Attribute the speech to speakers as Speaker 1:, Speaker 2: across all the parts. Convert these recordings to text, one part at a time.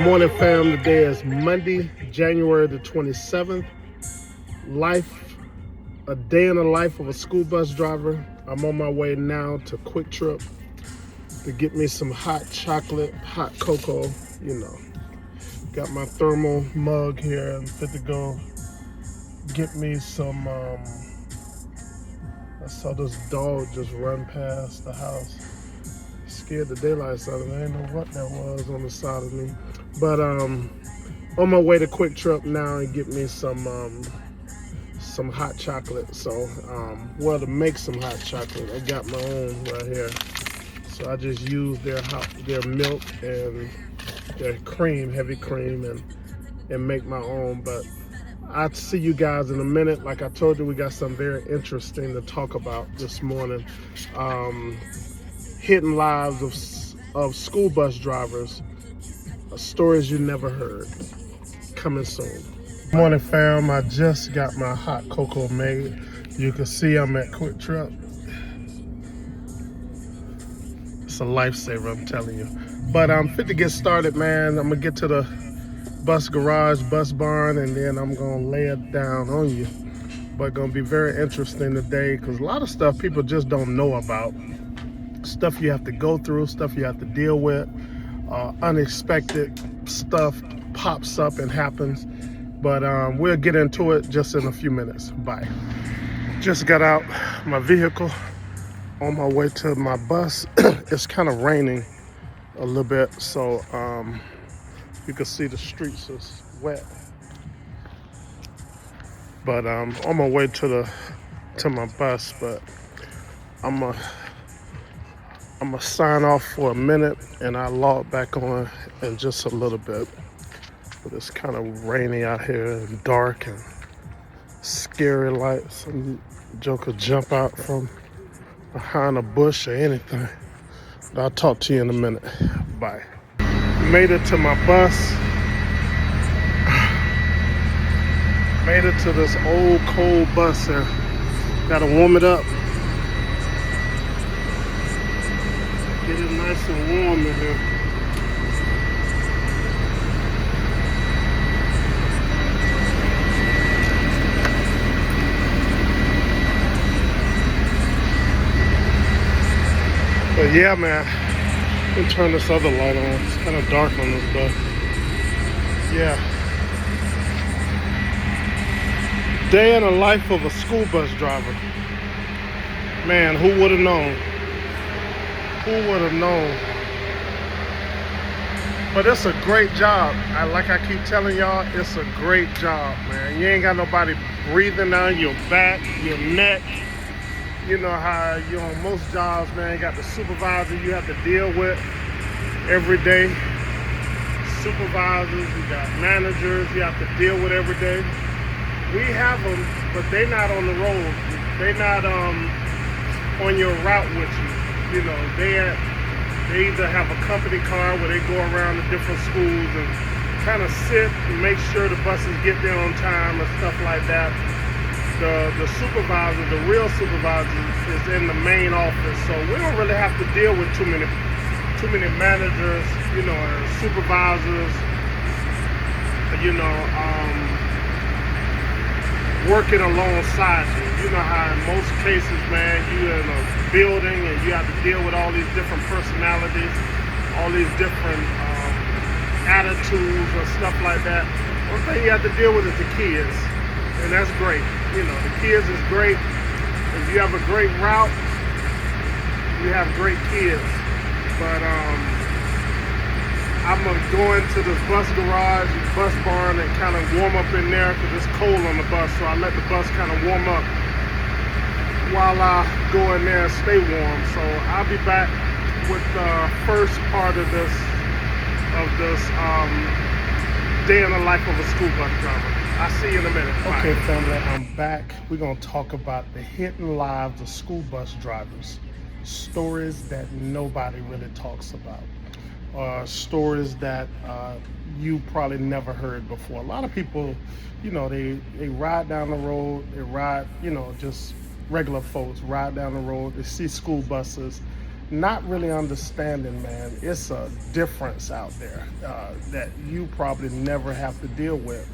Speaker 1: Morning fam, today is Monday, January the 27th. A day in the life of a school bus driver. I'm on my way now to Quick Trip to get me some hot chocolate, hot cocoa, you know. Got my thermal mug here and fit to go get me some, I saw this dog just run past the house. Scared the daylights out of me. I didn't know what that was on the side of me. But on my way to Quick Trip now and get me some hot chocolate. So to make some hot chocolate, I got my own right here. So I just use their milk and their cream, heavy cream, and make my own. But I'll see you guys in a minute. Like I told you, we got something very interesting to talk about this morning. Hidden lives of school bus drivers, stories you never heard. Coming soon. Morning fam, I just got my hot cocoa made. You can see I'm at Quick Trip. It's a lifesaver, I'm telling you. But I'm fit to get started, man. I'm gonna get to the bus garage, bus barn, and then I'm gonna lay it down on you. But gonna be very interesting today because a lot of stuff people just don't know about. Stuff you have to go through, stuff you have to deal with. Unexpected stuff pops up and happens. But we'll get into it just in a few minutes. Bye. Just got out my vehicle on my way to my bus. It's kind of raining a little bit, so you can see the streets is wet. But on my way to my bus, but I'm gonna sign off for a minute and I'll log back on in just a little bit. But it's kind of rainy out here and dark and scary, like some joker jump out from behind a bush or anything. But I'll talk to you in a minute. Bye. Made it to my bus. Made it to this old cold bus and gotta warm it up. Get it nice and warm in here. But yeah, man, let me turn this other light on. It's kind of dark on this bus. Yeah. Day in the life of a school bus driver. Man, who would have known? Who would have known? But it's a great job. Like I keep telling y'all, it's a great job, man. You ain't got nobody breathing down your back, your neck. You know how on most jobs, man, you got the supervisor you have to deal with every day. Supervisors, you got managers you have to deal with every day. We have them, but they not on the road. They not on your route with you. You know, they either have a company car where they go around to different schools and kind of sit and make sure the buses get there on time and stuff like that. The supervisor, the real supervisor, is in the main office, so we don't really have to deal with too many managers, you know, or supervisors, you know, working alongside you. You know how in most cases, man, you're in a building and you have to deal with all these different personalities, all these different attitudes or stuff like that. One thing you have to deal with is the kids, and that's great. You know, the kids is great. If you have a great route, you have great kids. But I'm gonna go into this bus garage, bus barn, and kind of warm up in there because it's cold on the bus. So I let the bus kind of warm up while I go in there and stay warm. So I'll be back with the first part of this day in the life of a school bus driver. I'll see you in a minute. Bye. Okay, family, I'm back. We're going to talk about the hidden lives of school bus drivers. Stories that nobody really talks about. Stories that you probably never heard before. A lot of people, you know, they ride down the road, they ride, you know, just regular folks ride down the road, they see school buses, not really understanding, man, it's a difference out there that you probably never have to deal with.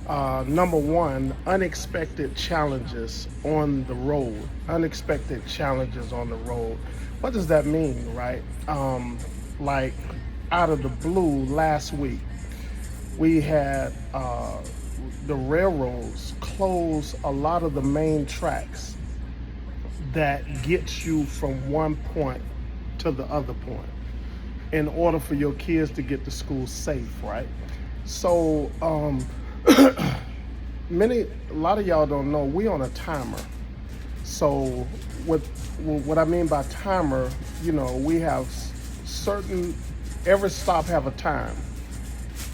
Speaker 1: Number one, unexpected challenges on the road. Unexpected challenges on the road. What does that mean, right? Like out of the blue last week, we had the railroads close a lot of the main tracks that gets you from one point to the other point in order for your kids to get to school safe, right? So a lot of y'all don't know we on a timer. So what I mean by timer, we have certain, every stop have a time,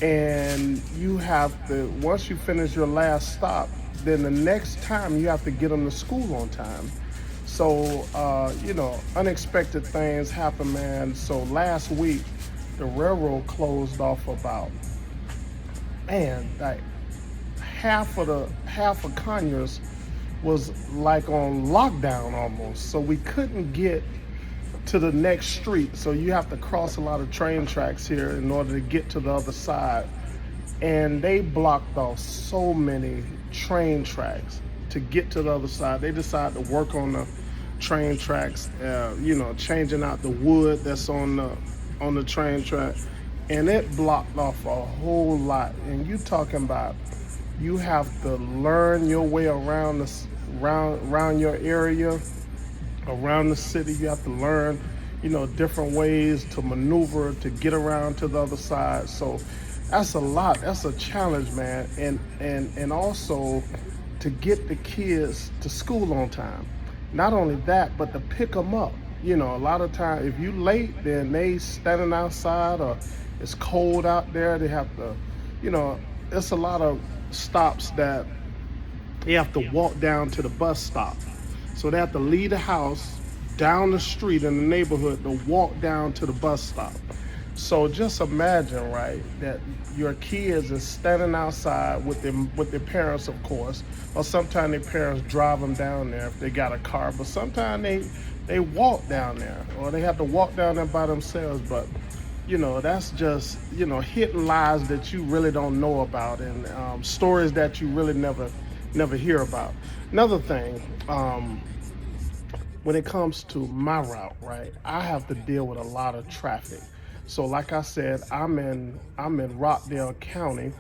Speaker 1: and you have to, once you finish your last stop, then the next time you have to get them to school on time. So unexpected things happen, man. So last week the railroad closed off about, man, like half of Conyers was like on lockdown almost. So we couldn't get to the next street. So you have to cross a lot of train tracks here in order to get to the other side. And they blocked off so many train tracks to get to the other side. They decided to work on the train tracks, changing out the wood that's on the train track, and it blocked off a whole lot. And you talking about, you have to learn your way around around your area, around the city. You have to learn, different ways to maneuver to get around to the other side. So that's a lot. That's a challenge, man. And also to get the kids to school on time. Not only that, but to pick them up. A lot of times if you late, then they standing outside, or it's cold out there. They have to, it's a lot of stops that they have to walk down to the bus stop. So they have to leave the house, down the street in the neighborhood, to walk down to the bus stop. So just imagine, right, that your kids is standing outside with their parents, of course, or sometimes their parents drive them down there if they got a car. But sometimes they walk down there, or they have to walk down there by themselves. But that's just hidden lies that you really don't know about, and stories that you really never hear about. Another thing, when it comes to my route, right, I have to deal with a lot of traffic. So like I said, I'm in Rockdale County,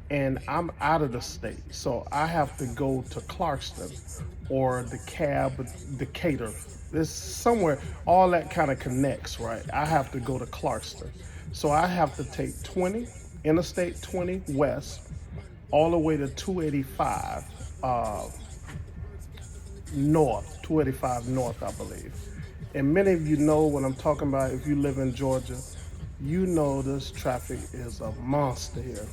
Speaker 1: and I'm out of the state. So I have to go to Clarkston or DeKalb, Decatur. This somewhere, all that kind of connects, right? I have to go to Clarkston. So I have to take Interstate 20 West, all the way to 285 North, 285 North, I believe. And many of you know what I'm talking about. If you live in Georgia, this traffic is a monster here.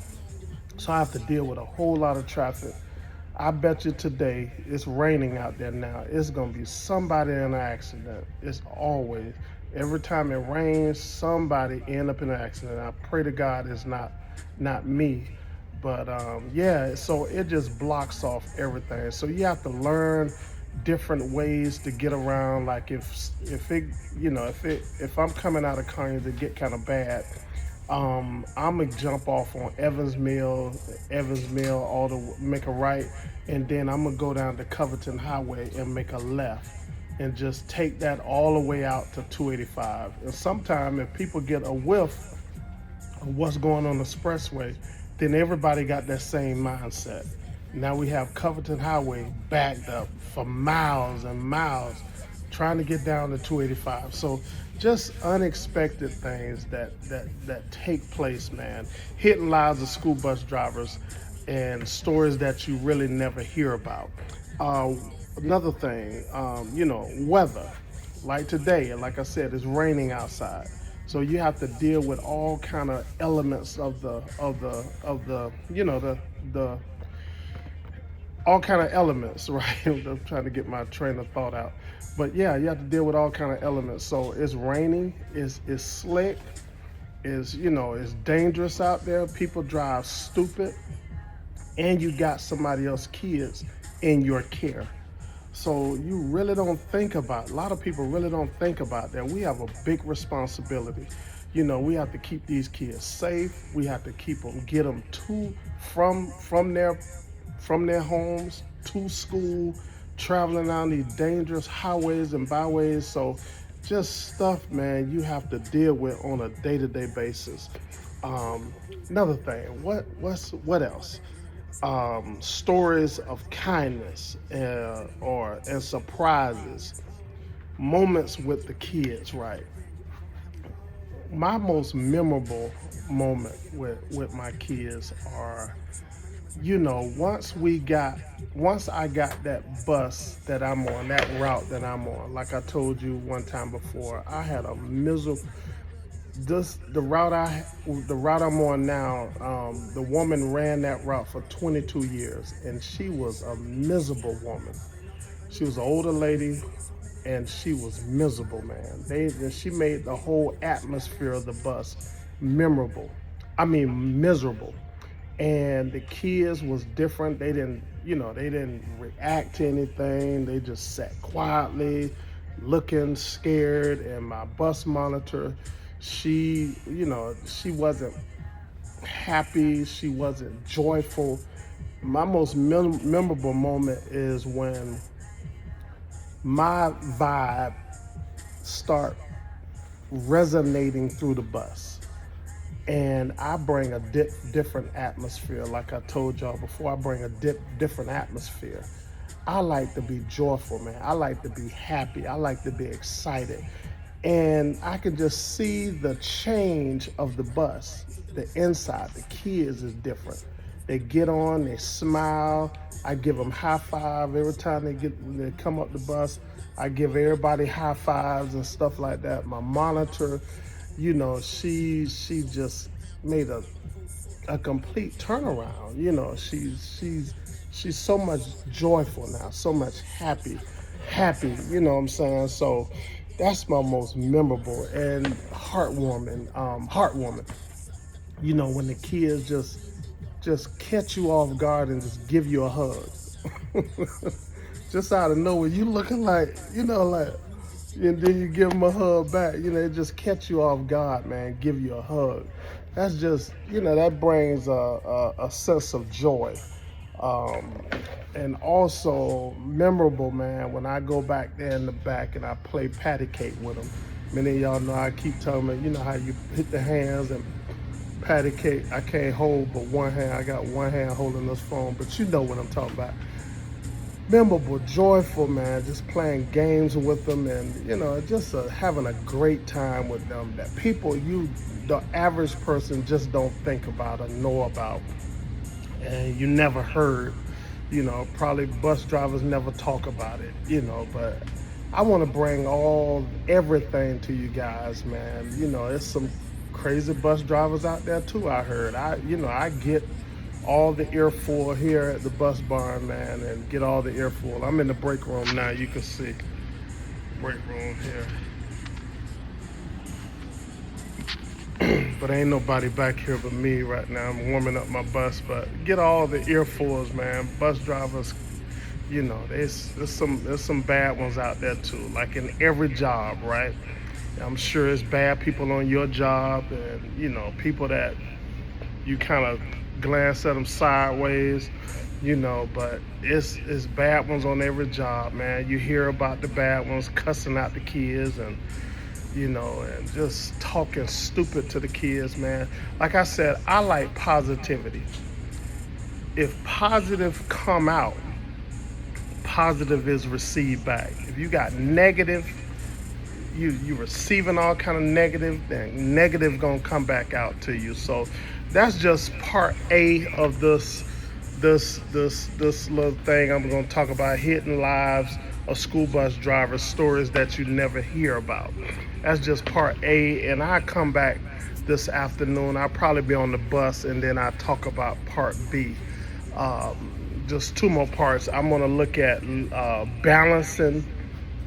Speaker 1: So I have to deal with a whole lot of traffic. I bet you today, it's raining out there now. It's gonna be somebody in an accident. It's always, every time it rains, somebody end up in an accident. I pray to God it's not me. But so it just blocks off everything. So you have to learn different ways to get around. Like if I'm coming out of Conyers to get kind of bad, I'm gonna jump off on Evans Mill, all the make a right, and then I'm gonna go down to Covington Highway and make a left, and just take that all the way out to 285. And sometimes if people get a whiff of what's going on the expressway, then everybody got that same mindset. Now we have Covington Highway backed up for miles and miles trying to get down to 285. So just unexpected things that take place, man. Hidden lives of school bus drivers and stories that you really never hear about. Another thing, weather. Like today, like I said, it's raining outside. So you have to deal with all kind of elements of the all kind of elements, right? I'm trying to get my train of thought out. But yeah, you have to deal with all kind of elements. So it's raining, it's slick, it's dangerous out there. People drive stupid, and you got somebody else's kids in your care. So you really don't think about, a lot of people really don't think about that. We have a big responsibility. We have to keep these kids safe. We have to keep them, get them to, from their homes to school, traveling down these dangerous highways and byways. So just stuff, man, you have to deal with on a day-to-day basis. Um, Another thing, what else? Stories of kindness and surprises, moments with the kids, right? My most memorable moment with my kids are, once I got that bus that I'm on, that route that I'm on, like I told you one time before, I had a miserable, this the route I'm on now. The woman ran that route for 22 years, and she was a miserable woman. She was an older lady, and she was miserable, man. She made the whole atmosphere of the bus memorable. I mean, miserable. And the kids was different. They didn't react to anything. They just sat quietly, looking scared. And my bus monitor, she wasn't happy. She wasn't joyful. My most memorable moment is when my vibe start resonating through the bus, and I bring a different atmosphere. Like I told y'all before, I bring a different atmosphere. I like to be joyful, man. I like to be happy. I like to be excited. And I can just see the change of the bus. The inside, the kids is different. They get on, they smile. I give them high five every time they come up the bus. I give everybody high fives and stuff like that. My monitor, she just made a complete turnaround. She's so much joyful now, so much happy. You know what I'm saying? So that's my most memorable and heartwarming. When the kids just catch you off guard and just give you a hug. Just out of nowhere, you looking like, and then you give them a hug back. It just catch you off guard, man. Give you a hug. That's just, that brings a sense of joy. Um, and also memorable, man, when I go back there in the back and I play patty cake with them. Many of y'all know I keep telling them, how you hit the hands and patty cake. I can't hold but one hand. I got one hand holding this phone, but you know what I'm talking about. Memorable, joyful, man, just playing games with them, and just having a great time with them that the average person just don't think about or know about, and you never heard. Probably bus drivers never talk about it, but I want to bring everything to you guys, man. It's some crazy bus drivers out there too. I heard. I get all the earful here at the bus barn, man, and get all the earful. I'm in the break room now. You can see break room here. But ain't nobody back here but me right now. I'm warming up my bus, but get all the earfuls, man. Bus drivers, there's some bad ones out there too. Like in every job, right? I'm sure it's bad people on your job, and people that you kind of glance at them sideways, but it's bad ones on every job, man. You hear about the bad ones cussing out the kids and just talking stupid to the kids, man. Like I said, I like positivity. If positive come out, positive is received back. If you got negative, you receiving all kind of negative, then negative gonna come back out to you. So that's just part A of this little thing I'm gonna talk about, hidden lives of school bus drivers, stories that you never hear about. That's just part A, and I come back this afternoon. I'll probably be on the bus, and then I talk about part B. Just two more parts. I'm gonna look at balancing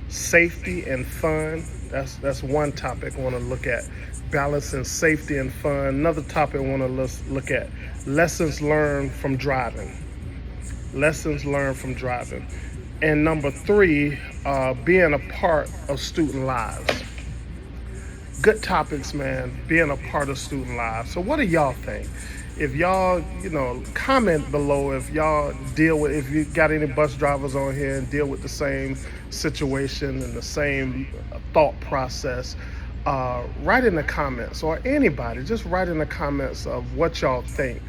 Speaker 1: safety and fun. That's one topic I want to look at. Balancing safety and fun. Another topic I want to look at: lessons learned from driving. Lessons learned from driving. And number three, being a part of student lives. Good topics, man. Being a part of student lives. So, what do y'all think? If y'all, comment below if y'all if you got any bus drivers on here and deal with the same situation and the same thought process. Write in the comments, or anybody, just write in the comments of what y'all think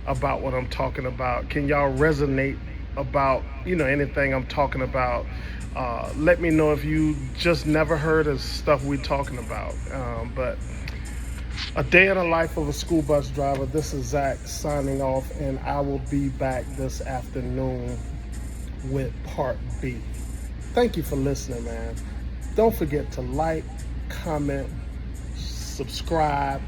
Speaker 1: about what I'm talking about. Can y'all resonate about, anything I'm talking about? Let me know if you just never heard of stuff we're talking about. But a day in the life of a school bus driver. This is Zach signing off, and I will be back this afternoon with part B. Thank you for listening, man. Don't forget to like, comment, subscribe,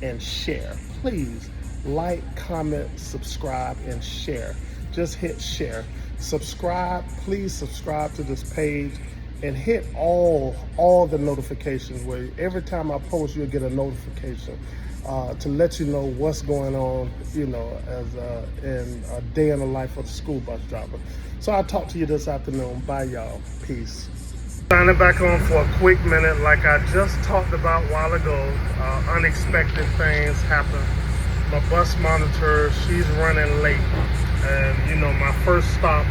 Speaker 1: and share. Please like, comment, subscribe, and share. Just hit share. Subscribe. Please subscribe to this page and hit all the notifications, where every time I post, you'll get a notification to let you know what's going on, as in a day in the life of a school bus driver. So I'll talk to you this afternoon. Bye, y'all. Peace. Signing back on for a quick minute. Like I just talked about a while ago, unexpected things happen. My bus monitor, she's running late. And my first stop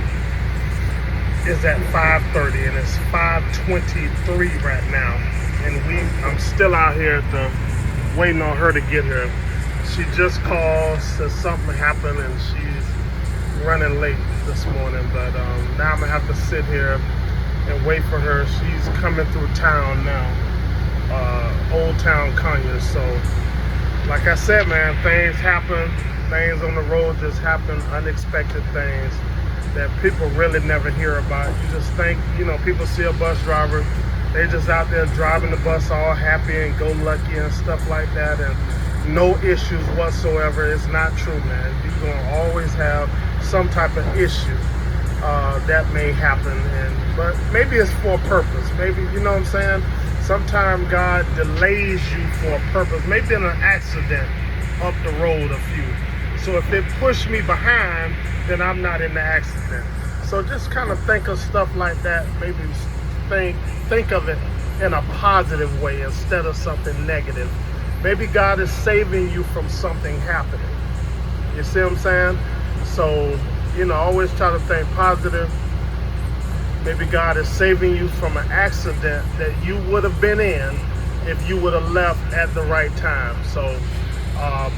Speaker 1: is at 5:30, and it's 5:23 right now. And I'm still out here waiting on her to get here. She just called, says something happened, and she's running late this morning. But now I'm gonna have to sit here and wait for her. She's coming through town now, Old Town Conyers. So, like I said, man, things happen. Things on the road just happen, unexpected things that people really never hear about. You just think, people see a bus driver, they just out there driving the bus all happy and go lucky and stuff like that, and no issues whatsoever. It's not true, man. You're gonna always have some type of issue that may happen, but maybe it's for a purpose. Maybe, you know what I'm saying? Sometimes God delays you for a purpose. Maybe in an accident up the road a few. So if it pushed me behind, then I'm not in the accident. So just kind of think of stuff like that. Maybe think of it in a positive way instead of something negative. Maybe God is saving you from something happening. You see what I'm saying? So, always try to think positive. Maybe God is saving you from an accident that you would have been in if you would have left at the right time. So,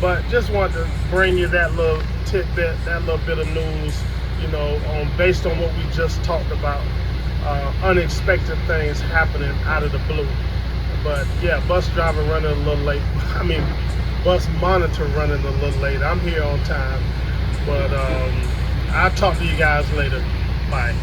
Speaker 1: but just wanted to bring you that little tidbit, that little bit of news, based on what we just talked about, unexpected things happening out of the blue. But yeah, bus driver running a little late. Bus monitor running a little late. I'm here on time, but I'll talk to you guys later. Bye.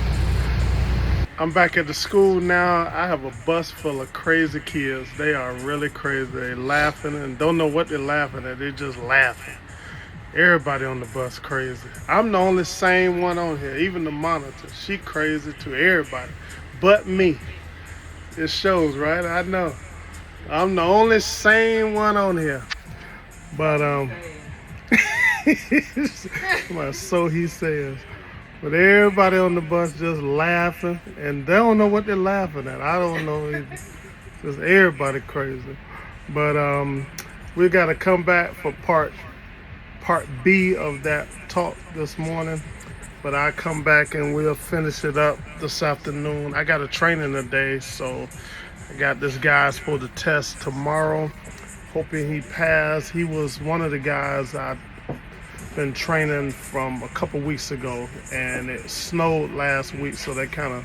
Speaker 1: I'm back at the school now. I have a bus full of crazy kids. They are really crazy. They're laughing and don't know what they're laughing at. They're just laughing. Everybody on the bus crazy. I'm the only sane one on here. Even the monitor, she crazy too. Everybody, but me. It shows, right? I know. I'm the only sane one on here. But so he says. But everybody on the bus just laughing, and they don't know what they're laughing at. I don't know either. Just everybody crazy. But we got to come back for part B of that talk this morning. But I'll come back and we'll finish it up this afternoon. I got a training today, so I got this guy supposed to test tomorrow. Hoping he passed. He was one of the guys I've been training from a couple weeks ago, and it snowed last week, so they kind of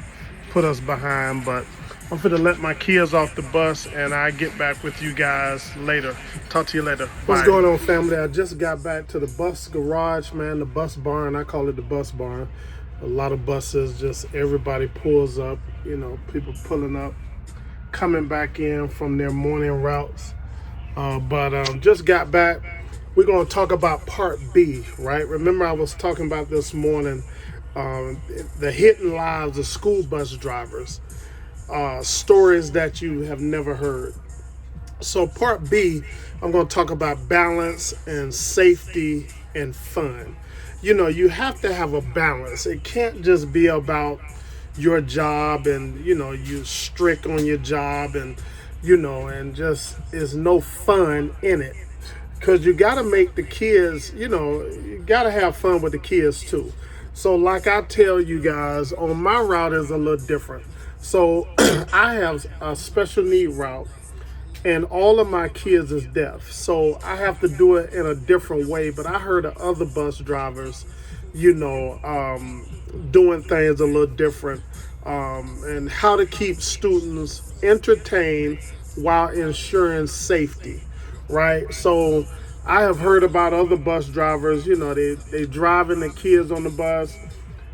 Speaker 1: put us behind. But I'm gonna let my kids off the bus, and I get back with you guys later. Talk to you later. Bye. What's going on, family? I just got back to the bus garage, man, the bus barn. I call it the bus barn. A lot of buses, just everybody pulls up, people pulling up, coming back in from their morning routes. But just got back. We're going to talk about part B, right? Remember I was talking about this morning, the hidden lives of school bus drivers, stories that you have never heard. So part B, I'm going to talk about balance and safety and fun. You have to have a balance. It can't just be about, your job, and you're strict on your job, and and just is no fun in it, because you got to make the kids, you got to have fun with the kids too. So like I tell you guys, on my route is a little different. So I have a special need route, and all of my kids is deaf, so I have to do it in a different way. But I heard of other bus drivers, doing things a little different, and how to keep students entertained while ensuring safety, right? So I have heard about other bus drivers, they driving the kids on the bus,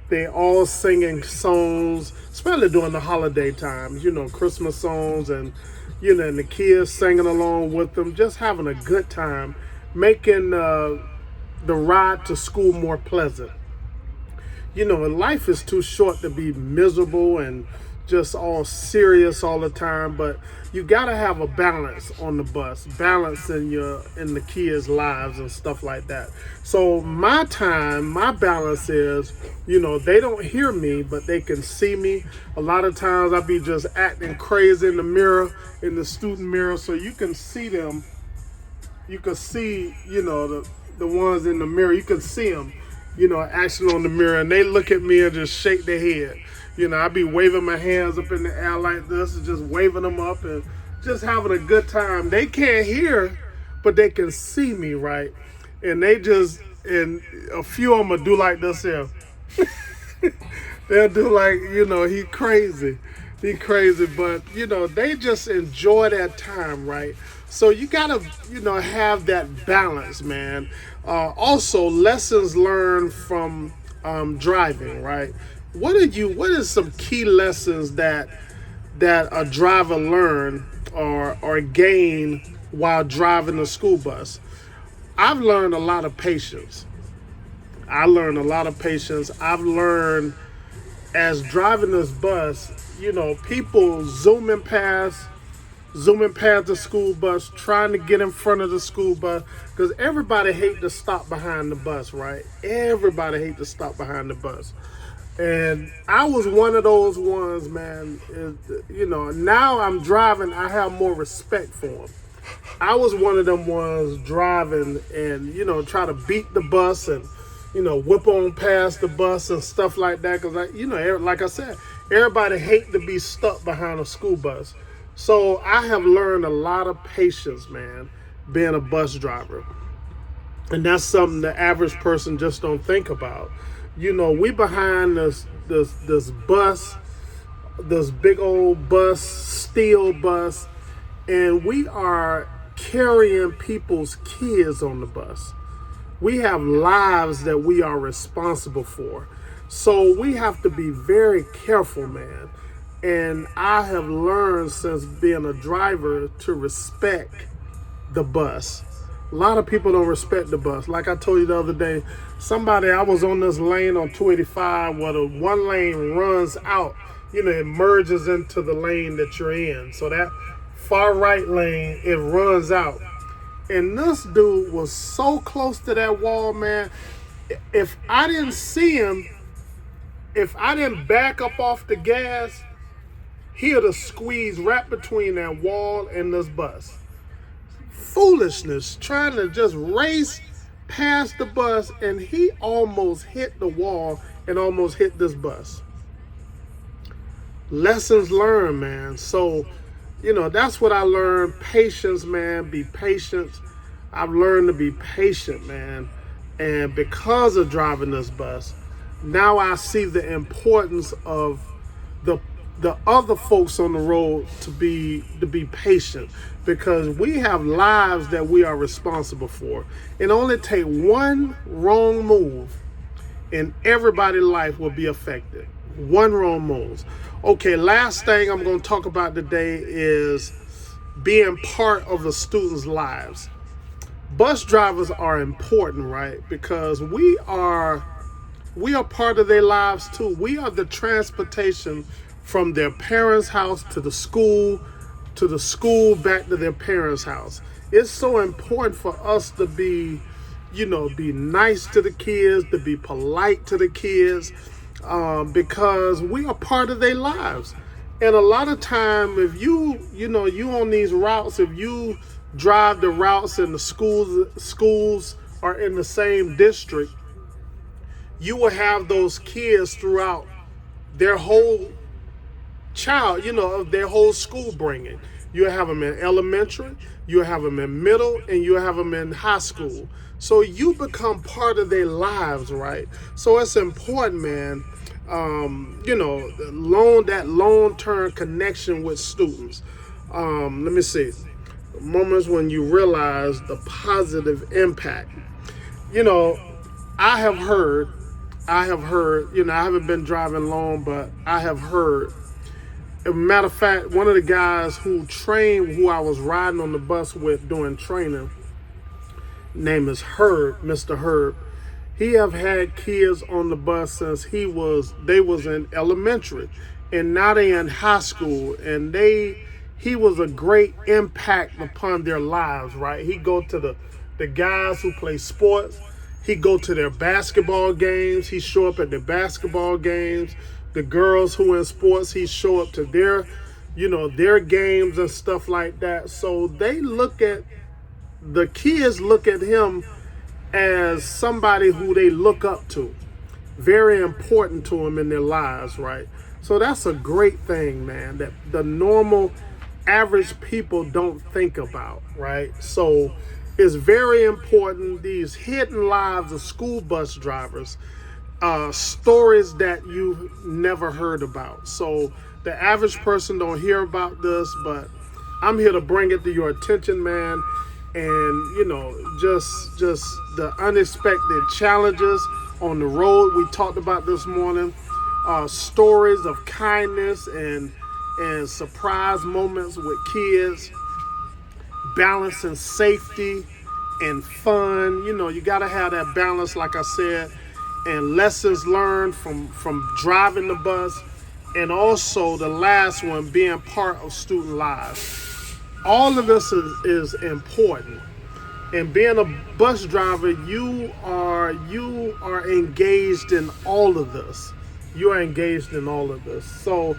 Speaker 1: they all singing songs, especially during the holiday times, Christmas songs, and and the kids singing along with them, just having a good time, making the ride to school more pleasant. Life is too short to be miserable and just all serious all the time, but you gotta have a balance on the bus, balance in the kids' lives and stuff like that. So my balance is, they don't hear me, but they can see me. A lot of times I be just acting crazy in the mirror, in the student mirror, so you can see them. You can see, the ones in the mirror. You can see them, actually on the mirror, and they look at me and just shake their head. I be waving my hands up in the air like this, and just waving them up and just having a good time. They can't hear, but they can see me, right? And and a few of them will do like this here. They'll do like, he crazy. He crazy, but, they just enjoy that time, right? So you gotta, have that balance, man. Also, lessons learned from driving, right? What is some key lessons that a driver learn or gain while driving a school bus? I've learned a lot of patience. I've learned as driving this bus, people zooming past the school bus, trying to get in front of the school bus, because everybody hate to stop behind the bus, right? Everybody hate to stop behind the bus. And I was one of those ones, man. Now I'm driving, I have more respect for them. I was one of them ones driving and, try to beat the bus and, whip on past the bus and stuff like that. Because, like I said, everybody hate to be stuck behind a school bus. So I have learned a lot of patience, man, being a bus driver. And that's something the average person just don't think about. We behind this bus, this big old bus, steel bus, and we are carrying people's kids on the bus. We have lives that we are responsible for. So we have to be very careful, man. And I have learned since being a driver to respect the bus. A lot of people don't respect the bus. Like I told you the other day, I was on this lane on 285 where the one lane runs out, it merges into the lane that you're in. So that far right lane, it runs out. And this dude was so close to that wall, man. If I didn't see him, if I didn't back up off the gas, he'd have squeezed right between that wall and this bus. Foolishness, trying to just race past the bus, and he almost hit the wall and almost hit this bus. Lessons learned, man. So, that's what I learned. Patience, man. Be patient. I've learned to be patient, man. And because of driving this bus, now I see the importance of the other folks on the road to be patient, because we have lives that we are responsible for. It only take one wrong move and everybody's life will be affected. One wrong move. Okay, last thing I'm going to talk about today is being part of the students' lives. Bus drivers are important, right? Because we are part of their lives too. We are the transportation from their parents' house to the school back to their parents' house. It's so important for us to be nice to the kids, to be polite to the kids. because we are part of their lives. And a lot of time, if you on these routes, if you drive the routes and the schools are in the same district, you will have those kids throughout their whole of their whole school bringing. You'll have them in elementary, you'll have them in middle, and you'll have them in high school. So you become part of their lives, right? So it's important, man. That long-term connection with students. Let me see. Moments when you realize the positive impact. I have heard, I haven't been driving long, but I have heard. As a matter of fact, one of the guys who I was riding on the bus with doing training, name is Herb, Mr. Herb. He have had kids on the bus since they was in elementary, and now they in high school, and he was a great impact upon their lives, right? He go to the guys who play sports. He go to their basketball games. He show up at the basketball games. The girls who in sports, he show up to their games and stuff like that. So the kids look at him as somebody who they look up to. Very important to them in their lives, right? So that's a great thing, man, that the normal average people don't think about, right? So it's very important, these hidden lives of school bus drivers, stories that you never heard about. So the average person don't hear about this, but I'm here to bring it to your attention, man. And just the unexpected challenges on the road we talked about this morning, stories of kindness and surprise moments with kids, balance and safety and fun. You got to have that balance, like I said, and lessons learned from driving the bus, and also the last one, being part of student lives. All of this is important. And being a bus driver, you are engaged in all of this. You are engaged in all of this. So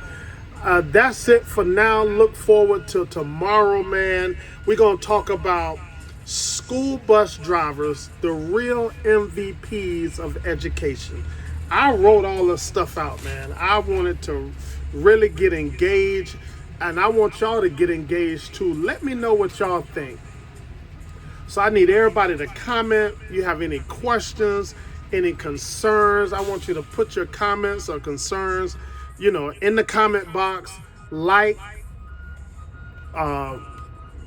Speaker 1: that's it for now. Look forward to tomorrow, man. We're going to talk about school bus drivers, the real MVPs of education. I wrote all this stuff out, man. I wanted to really get engaged, and I want y'all to get engaged too. Let me know what y'all think. So I need everybody to comment. You have any questions, any concerns? I want you to put your comments or concerns, in the comment box. Like,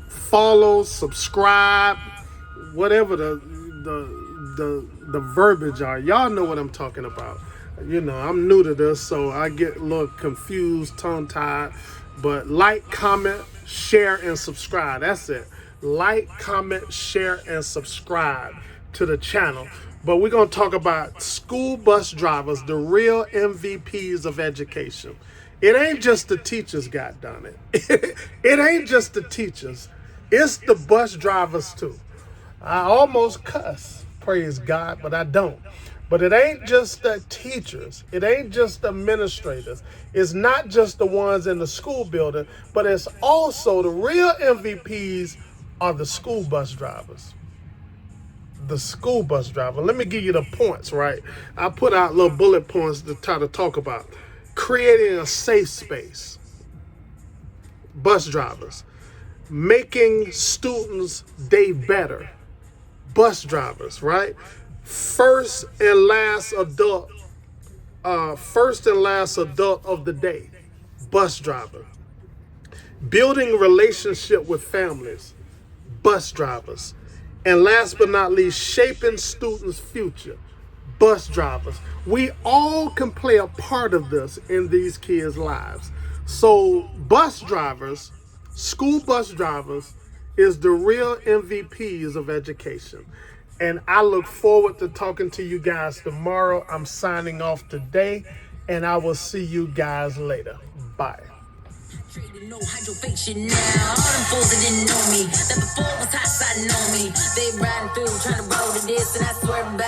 Speaker 1: follow, subscribe, whatever the verbiage are. Y'all know what I'm talking about. I'm new to this, so I get a little confused, tongue-tied. But like, comment, share, and subscribe. That's it. Like, comment, share, and subscribe to the channel. But we're going to talk about school bus drivers, the real MVPs of education. It ain't just the teachers got done it. It ain't just the teachers. It's the bus drivers too. I almost cuss, praise God, but I don't. But it ain't just the teachers. It ain't just the administrators. It's not just the ones in the school building, but it's also the real MVPs are the school bus drivers. The school bus driver. Let me give you the points, right? I put out little bullet points to try to talk about. Creating a safe space. Bus drivers. Making students' day better. Bus drivers, right? First and last adult of the day. Bus driver. Building relationship with families. Bus drivers. And last but not least, shaping students' future. Bus drivers. We all can play a part of this in these kids' lives. So bus drivers, school bus drivers, is the real MVPs of education. And I look forward to talking to you guys tomorrow. I'm signing off today, and I will see you guys later. Bye.
Speaker 2: No hydrofacial now. All them fools that didn't know me, that before was hot, side know me. They riding through trying to roll the this, and I swear by